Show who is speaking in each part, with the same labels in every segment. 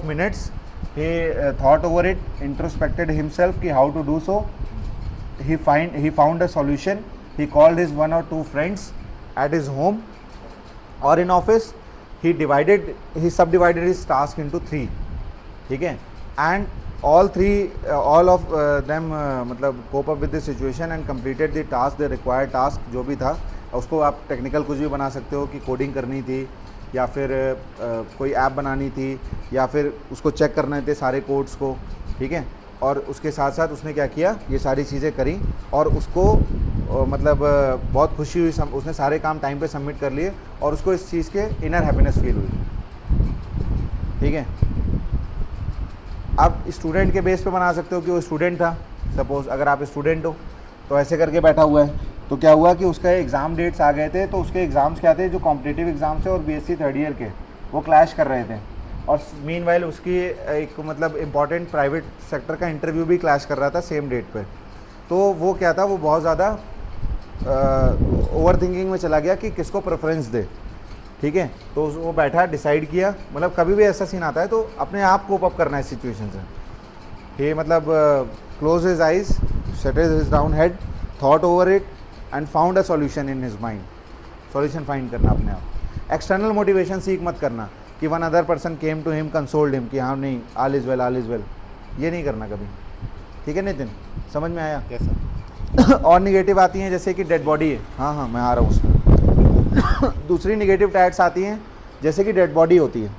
Speaker 1: minutes. He thought over it, introspected himself कि how to do so. He found a solution. He called his 1 or 2 friends at his home or in office. He subdivided his task into 3. ठीक है, and all of them मतलब cope up with the situation and completed the task, the required task जो भी था. उसको आप technical कुछ भी बना सकते हो कि कोडिंग करनी थी या फिर कोई ऐप बनानी थी या फिर उसको चेक करने थे सारे कोड्स को. ठीक है, और उसके साथ साथ उसने क्या किया, ये सारी चीज़ें करी और उसको मतलब बहुत खुशी हुई. उसने सारे काम टाइम पे सबमिट कर लिए और उसको इस चीज़ के इनर हैप्पीनेस फील हुई. ठीक है, आप स्टूडेंट के बेस पे बना सकते हो कि वो स्टूडेंट था. सपोज़ अगर आप स्टूडेंट हो तो ऐसे करके बैठा हुआ है, तो क्या हुआ कि उसका एग्ज़ाम डेट्स आ गए थे, तो उसके एग्ज़ाम्स क्या थे, जो कॉम्पिटिटिव एग्ज़ाम्स थे और बीएससी 3rd ईयर के, वो क्लैश कर रहे थे. और मीनवाइल उसकी एक मतलब इम्पॉर्टेंट प्राइवेट सेक्टर का इंटरव्यू भी क्लैश कर रहा था सेम डेट पे. तो वो क्या था, वो बहुत ज़्यादा ओवर थिंकिंग में चला गया कि किसको प्रेफरेंस दे. ठीक है, तो वो बैठा डिसाइड किया. मतलब कभी भी ऐसा सीन आता है तो अपने आप कोप अप करना है सिचुएशन से. ये मतलब close his eyes, seated his down head, thought over it and found a solution in his mind. Solution find करना अपने आप. एक्सटर्नल मोटिवेशन सीख मत करना कि one other person came to him, consoled him कि हाँ नहीं all is well, all is well. ये नहीं करना कभी. ठीक है नितिन, समझ में आया?
Speaker 2: कैसा?
Speaker 1: और निगेटिव आती हैं जैसे कि डेड बॉडी है. हाँ मैं आ रहा हूँ उसमें. दूसरी निगेटिव टैग्स आती हैं जैसे कि डेड बॉडी होती है.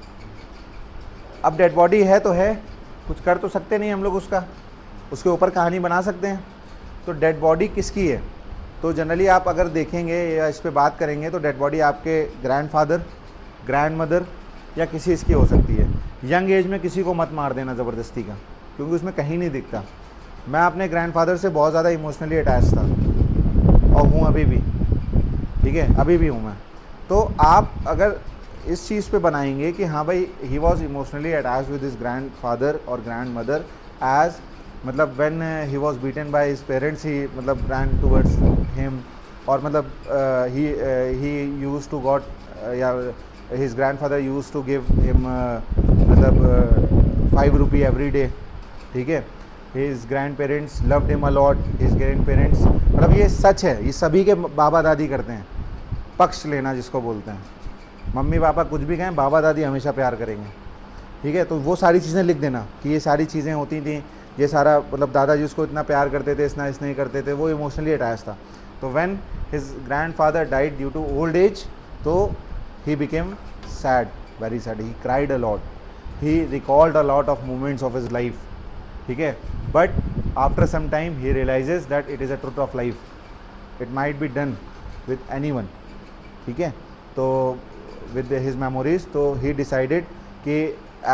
Speaker 1: अब डेड बॉडी है तो है, कुछ कर तो सकते नहीं हम लोग उसके ऊपर कहानी बना सकते हैं. तो डेड बॉडी किसकी है, तो जनरली आप अगर देखेंगे या इस पर बात करेंगे तो डेड बॉडी आपके ग्रैंडफादर, ग्रैंडमदर या किसी इसकी हो सकती है. यंग एज में किसी को मत मार देना ज़बरदस्ती का, क्योंकि उसमें कहीं नहीं दिखता. मैं अपने ग्रैंडफादर से बहुत ज़्यादा इमोशनली अटैच था और हूँ अभी भी. ठीक है, अभी भी हूँ मैं. तो आप अगर इस चीज़ पे बनाएंगे कि हाँ भाई he was emotionally attach with his grandfather और ग्रैंड मदर एज मतलब when he was beaten by his parents, he मतलब रैन टूवर्ड्स हिम, और मतलब ही यूज्ड टू गॉट या his grandfather used to give him मतलब 5 रुपये every day. ठीक है, his grandparents loved him a lot, his grandparents मतलब ये सच है, ये सभी के बाबा दादी करते हैं. पक्ष लेना जिसको बोलते हैं. मम्मी पापा कुछ भी कहें, बाबा दादी हमेशा प्यार करेंगे. ठीक है, तो वो सारी चीज़ें लिख देना कि ये सारी चीज़ें होती थी. ये सारा मतलब दादाजी उसको इतना प्यार करते थे, इतना इसलिए करते थे, वो इमोशनली अटैच था. तो when his grandfather died due to old age, तो he became sad, very sad. He cried a lot. He recalled a lot of moments of his life. ठीक है, but after some time he realizes that it is a truth of life. It might be done with anyone. ठीक है, तो with his memories, तो he decided कि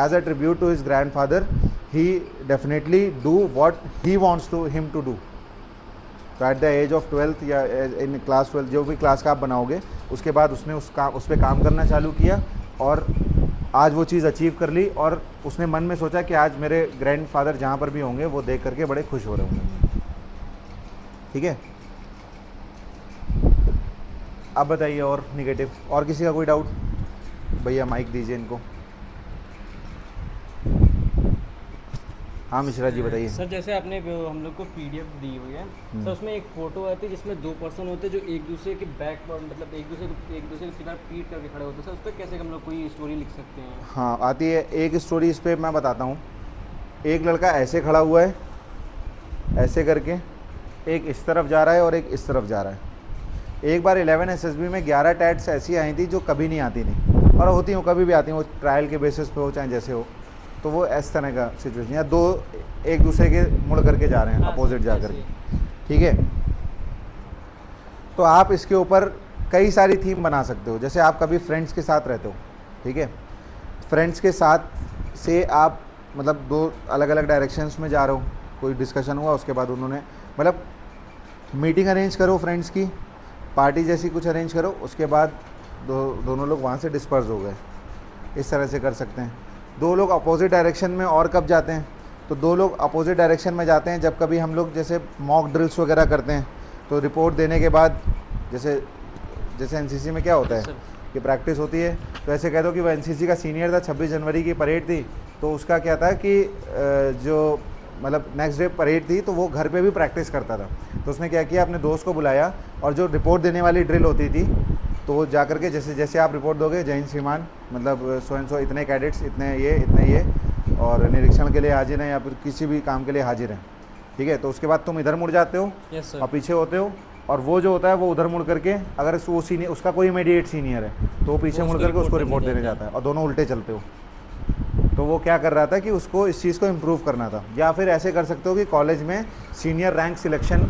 Speaker 1: as a tribute to his grandfather, he definitely do what he wants to him to do. तो at the age of 12th या in class 12 जो भी class का आप बनाओगे, उसके बाद उसने उस पर काम करना चालू किया और आज वो चीज़ अचीव कर ली. और उसने मन में सोचा कि आज मेरे ग्रैंडफादर जहाँ पर भी होंगे वो देख करके बड़े खुश हो रहे होंगे. ठीक है, अब बताइए और निगेटिव, और किसी का कोई डाउट? भैया माइक दीजिए इनको. हाँ मिश्रा जी बताइए.
Speaker 3: सर जैसे आपने हम लोग को पीडीएफ दी हुई है सर, उसमें एक फ़ोटो आती है जिसमें 2 पर्सन होते हैं जो एक दूसरे के बैक मतलब एक दूसरे के खिलाफ पीट करके खड़े होते हैं. सर उस पर कैसे हम लोग कोई स्टोरी लिख सकते हैं?
Speaker 1: हाँ आती है एक स्टोरी, इस पर मैं बताता हूँ. एक लड़का ऐसे खड़ा हुआ है, ऐसे करके, एक इस तरफ जा रहा है और एक इस तरफ जा रहा है. एक बार 11 SSB में 11 टैट्स ऐसी आई थी जो कभी नहीं आती थी, और होती हूँ कभी भी आती हैं, वो ट्रायल के बेसिस पे हो चाहे जैसे हो. तो वो इस तरह का सिचुएशन, या 2 एक दूसरे के मुड़ करके जा रहे हैं, अपोजिट जा कर के. ठीक है, तो आप इसके ऊपर कई सारी थीम बना सकते हो. जैसे आप कभी फ्रेंड्स के साथ रहते हो, ठीक है, फ्रेंड्स के साथ से आप मतलब 2 अलग अलग डायरेक्शंस में जा रहे हो, कोई डिस्कशन हुआ, उसके बाद उन्होंने मतलब मीटिंग अरेंज करो, फ्रेंड्स की पार्टी जैसी कुछ अरेंज करो, उसके बाद दोनों लोग वहाँ से डिस्पर्स हो गए. इस तरह से कर सकते हैं. 2 लोग अपोजिट डायरेक्शन में और कब जाते हैं, तो 2 लोग अपोजिट डायरेक्शन में जाते हैं जब कभी हम लोग जैसे मॉक ड्रिल्स वगैरह करते हैं. तो रिपोर्ट देने के बाद जैसे एनसीसी में क्या होता है कि प्रैक्टिस होती है, तो ऐसे कह दो कि वो एनसीसी का सीनियर था, 26 जनवरी की परेड थी, तो उसका क्या था कि जो मतलब नेक्स्ट डे परेड थी तो वो घर पे भी प्रैक्टिस करता था। तो उसने क्या किया, अपने दोस्त को बुलाया और जो रिपोर्ट देने वाली ड्रिल होती थी तो वो जा करके जैसे जैसे आप रिपोर्ट दोगे, जय हिंद श्रीमान, मतलब सो एंड सो इतने कैडेट्स, इतने ये और निरीक्षण के लिए हाजिर हैं या फिर किसी भी काम के लिए हाजिर हैं, ठीक है। तो उसके बाद तुम इधर मुड़ जाते हो
Speaker 3: यस सर।
Speaker 1: और पीछे होते हो, और वो जो होता है वो उधर मुड़ करके, अगर वो सीनियर, उसका कोई इमीडिएट सीनियर है तो वो पीछे
Speaker 3: वो
Speaker 1: मुड़
Speaker 3: उसको
Speaker 1: करके उसको
Speaker 3: रिपोर्ट
Speaker 1: रिपोर्ट देने जाता है, और दोनों उल्टे चलते हो। तो वो क्या कर रहा था कि उसको इस चीज़ को इम्प्रूव करना था। या फिर ऐसे कर सकते हो कि कॉलेज में सीनियर रैंक सिलेक्शन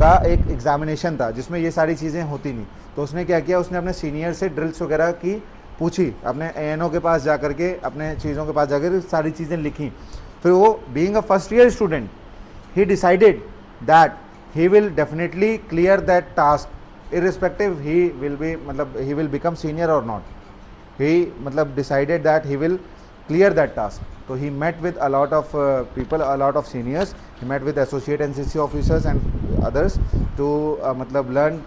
Speaker 1: का एक एग्जामिनेशन था जिसमें ये सारी चीज़ें होती नहीं। तो उसने क्या किया, उसने अपने सीनियर से ड्रिल्स वगैरह की पूछी, अपने एएनओ के पास जा करके, अपने चीज़ों के पास जाकर सारी चीज़ें लिखी। फिर वो being a first year student, he decided that he will definitely clear that task irrespective he will be मतलब he will become senior or not. He मतलब decided that he will clear that task. So he met with a lot of people, a lot of seniors. He met with associate NCC officers and others to मतलब learn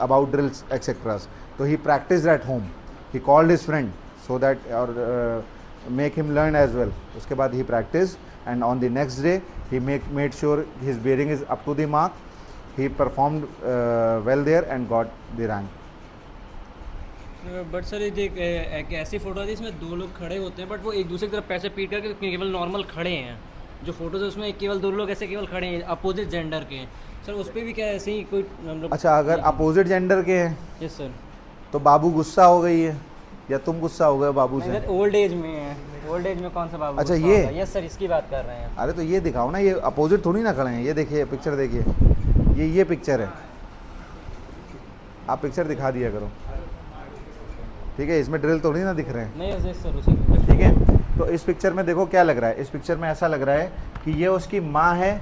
Speaker 1: about drills etc. So he practiced at home. He called his friend so that or make him learn as well. उसके बाद he practiced and on the next day he made sure his bearing is up to the mark. He performed well there and got the rank.
Speaker 3: But sir ये एक ऐसी photo है जिसमें दो लोग खड़े होते हैं बट वो एक दूसरे की तरफ पैसे पीट करके केवल नॉर्मल खड़े हैं। जो फोटोज है उसमें केवल दो लोग ऐसे केवल खड़े हैं अपोजिट जेंडर के। सर उस पर भी क्या ऐसे ही कोई मतलब?
Speaker 1: अच्छा, अगर अपोजिट जेंडर के हैं
Speaker 3: यस सर।
Speaker 1: तो बाबू गुस्सा हो गई है या तुम गुस्सा हो गए बाबू से?
Speaker 3: ओल्ड एज में है, ओल्ड एज में कौन सा बाबू?
Speaker 1: अच्छा ये,
Speaker 3: यस सर इसकी बात कर रहे हैं।
Speaker 1: अरे तो ये दिखाओ ना, ये अपोजिट थोड़ी ना खड़े हैं। ये देखिए पिक्चर, देखिए ये पिक्चर है, आप पिक्चर दिखा दिया करो, ठीक है। इसमें ड्रिल थोड़ी ना दिख रहे हैं।
Speaker 3: नहीं यस सर उसी
Speaker 1: ठीक है। तो इस पिक्चर में देखो क्या लग रहा है, इस पिक्चर में ऐसा लग रहा है कि ये उसकी माँ है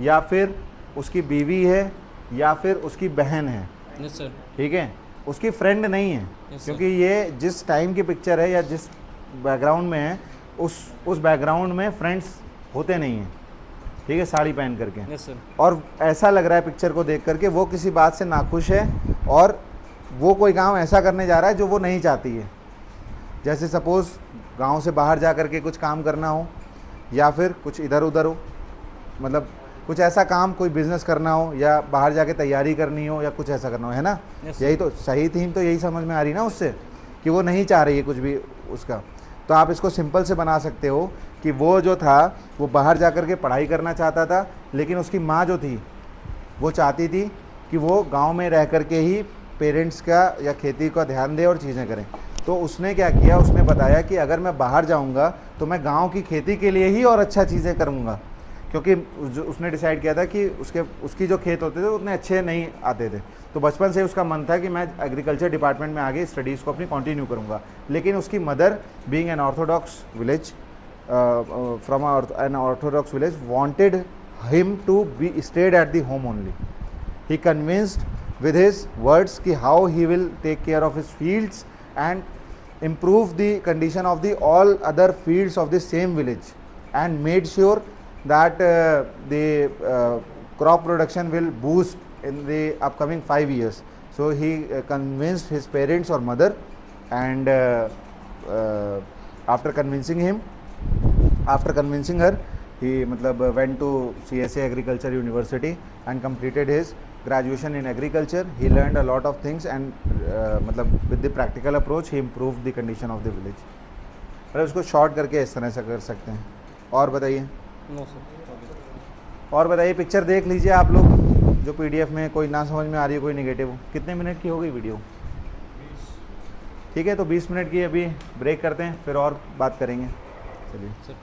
Speaker 1: या फिर उसकी बीवी है या फिर उसकी बहन है।
Speaker 3: Yes sir.
Speaker 1: ठीक है, उसकी फ्रेंड नहीं है।
Speaker 3: Yes,
Speaker 1: क्योंकि ये जिस टाइम की पिक्चर है या जिस बैकग्राउंड में है उस बैकग्राउंड में फ्रेंड्स होते नहीं हैं, ठीक है, साड़ी पहन करके।
Speaker 3: Yes sir.
Speaker 1: और ऐसा लग रहा है पिक्चर को देख करके वो किसी बात से नाखुश है और वो कोई काम ऐसा करने जा रहा है जो वो नहीं चाहती है। जैसे सपोज़ गांव से बाहर जा करके कुछ काम करना हो या फिर कुछ इधर उधर हो, मतलब कुछ ऐसा काम, कोई बिज़नेस करना हो या बाहर जाके तैयारी करनी हो या कुछ ऐसा करना हो, है ना?
Speaker 3: Yes,
Speaker 1: यही तो सही थीम तो यही समझ में आ रही ना उससे, कि वो नहीं चाह रही है कुछ भी उसका। तो आप इसको सिंपल से बना सकते हो कि वो जो था वो बाहर जा कर के पढ़ाई करना चाहता था, लेकिन उसकी माँ जो थी वो चाहती थी कि वो गांव में रह कर के ही पेरेंट्स का या खेती का ध्यान दे और चीज़ें करें। तो उसने क्या किया, उसने बताया कि अगर मैं बाहर जाऊंगा तो मैं गांव की खेती के लिए ही और अच्छा चीज़ें करूंगा, क्योंकि उसने डिसाइड किया था कि उसकी जो खेत होते थे उतने अच्छे नहीं आते थे। तो बचपन से उसका मन था कि मैं एग्रीकल्चर डिपार्टमेंट में आगे स्टडीज़ को अपनी कंटिन्यू करूंगा। लेकिन उसकी mother being an orthodox village from an orthodox village wanted him to be stayed at the home only. He convinced with his words ki how he will take care of his fields and improve the condition of the all other fields of the same village, and made sure that the crop production will boost in the upcoming 5 years. So he convinced his parents or mother, and after convincing her, he went to CSA Agriculture University and completed his graduation in agriculture. He learned a lot of things and with the practical approach he improved the condition of the village. मतलब उसको short करके इस तरह से कर सकते हैं। और बताइए?
Speaker 3: No sir.
Speaker 1: और बताइए, पिक्चर देख लीजिए आप लोग जो PDF में कोई ना समझ में आ रही है, कोई नेगेटिव हो। कितने मिनट की हो गई वीडियो? ठीक है, तो 20 मिनट की अभी ब्रेक करते हैं, फिर और बात करेंगे। चलिए
Speaker 3: सर।